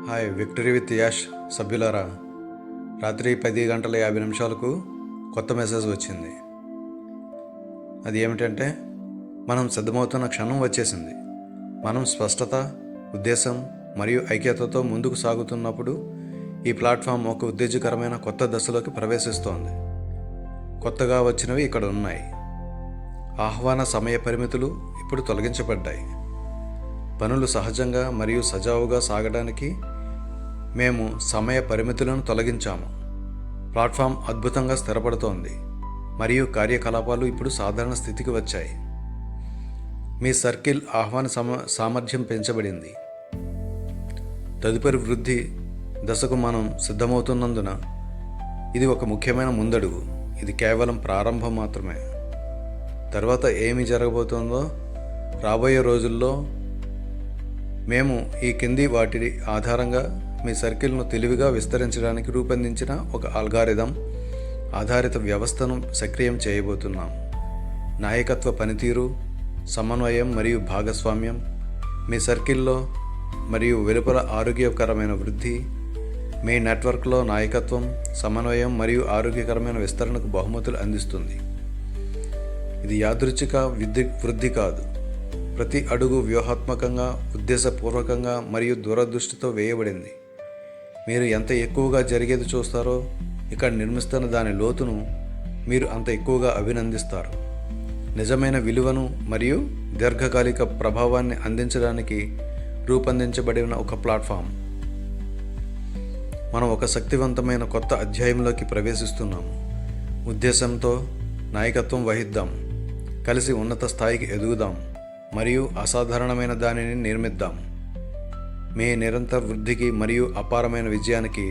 Hi victory with ash సభ్యులారా, రాత్రి 10:50 కొత్త మెసేజ్ వచ్చింది. అది ఏమిటంటే, మనం సిద్ధమవుతున్న క్షణం వచ్చేసింది. మనం స్పష్టత, ఉద్దేశం మరియు ఐక్యతతో ముందుకు సాగుతున్నప్పుడు ఈ ప్లాట్ఫామ్ ఒక ఉత్తేజకరమైన కొత్త దశలోకి ప్రవేశిస్తోంది. కొత్తగా వచ్చినవి ఇక్కడ ఉన్నాయి. ఆహ్వాన సమయ పరిమితులు ఇప్పుడు తొలగించబడ్డాయి. పనులు సహజంగా మరియు సజావుగా సాగడానికి మేము సమయ పరిమితులను తొలగించాము. ప్లాట్ఫామ్ అద్భుతంగా స్థిరపడుతోంది మరియు కార్యకలాపాలు ఇప్పుడు సాధారణ స్థితికి వచ్చాయి. మీ సర్కిల్ ఆహ్వాన సామర్థ్యం పెంచబడింది. తదుపరి వృద్ధి దశకు మనం సిద్ధమవుతున్నందున ఇది ఒక ముఖ్యమైన ముందడుగు. ఇది కేవలం ప్రారంభం మాత్రమే. తర్వాత ఏమి జరగబోతోందో రాబోయే రోజుల్లో మేము ఈ కింది వాటి ఆధారంగా మీ సర్కిల్ను తెలివిగా విస్తరించడానికి రూపొందించిన ఒక అల్గారిథం ఆధారిత వ్యవస్థను సక్రియం చేయబోతున్నాం. నాయకత్వ పనితీరు, సమన్వయం మరియు భాగస్వామ్యం, మీ సర్కిల్లో మరియు వెలుపల ఆరోగ్యకరమైన వృద్ధి, మీ నెట్వర్క్లో నాయకత్వం, సమన్వయం మరియు ఆరోగ్యకరమైన విస్తరణకు బహుమతులు అందిస్తుంది. ఇది యాదృచ్ఛిక వృద్ధి కాదు. ప్రతి అడుగు వ్యూహాత్మకంగా, ఉద్దేశపూర్వకంగా మరియు దూరదృష్టితో వేయబడింది. మీరు ఎంత ఎక్కువగా జరిగేది చూస్తారో, ఇక్కడ నిర్మిస్తున్న దాని లోతును మీరు అంత ఎక్కువగా అభినందిస్తారు. నిజమైన విలువను మరియు దీర్ఘకాలిక ప్రభావాన్ని అందించడానికి రూపొందించబడిన ఒక ప్లాట్ఫామ్. మనం ఒక శక్తివంతమైన కొత్త అధ్యాయంలోకి ప్రవేశిస్తున్నాము. ఉద్దేశంతో నాయకత్వం వహిద్దాం, కలిసి ఉన్నత స్థాయికి ఎదుగుదాం మరియు అసాధారణమైన దానిని నిర్మిద్దాం. మీ నిరంతర వృద్ధికి మరియు అపారమైన విజయానికి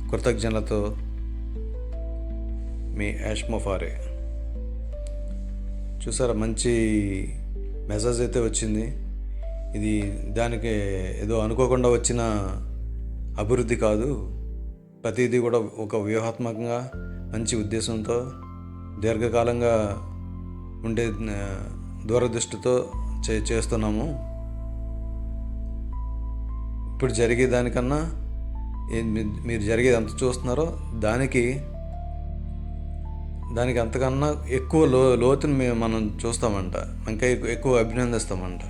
కృతజ్ఞతలతో మీ యాష్ మొఫారే. చూసారా, మంచి మెసేజ్ అయితే వచ్చింది. ఇది దానికి ఏదో అనుకోకుండా వచ్చిన అభివృద్ధి కాదు. ప్రతిదీ కూడా ఒక వ్యూహాత్మకంగా మంచి ఉద్దేశంతో దీర్ఘకాలంగా ఉండే దూరదృష్టితో చేస్తున్నాము. ఇప్పుడు జరిగేదానికన్నా మీరు జరిగేది ఎంత చూస్తున్నారో దానికి అంతకన్నా ఎక్కువ లోతుని మనం చూస్తామంట, ఇంకా ఎక్కువ అభినందిస్తామంట.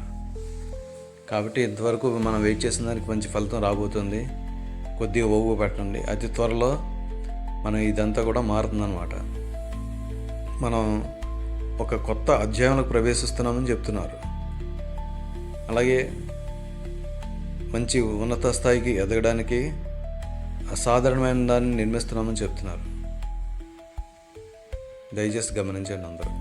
కాబట్టి ఇంతవరకు మనం వెయిట్ చేసిన దానికి మంచి ఫలితం రాబోతుంది. కొద్దిగా ఓపిక పెట్టండి. అతి త్వరలో మనం ఇదంతా కూడా మారుతుందన్నమాట. మనం ఒక కొత్త అధ్యాయంలోకి ప్రవేశిస్తున్నామని చెప్తున్నారు. అలాగే మంచి ఉన్నత స్థాయికి ఎదగడానికి అసాధారణమైన దాన్ని నిర్మిస్తున్నామని చెప్తున్నారు. దయచేసి గమనించండి అందరూ.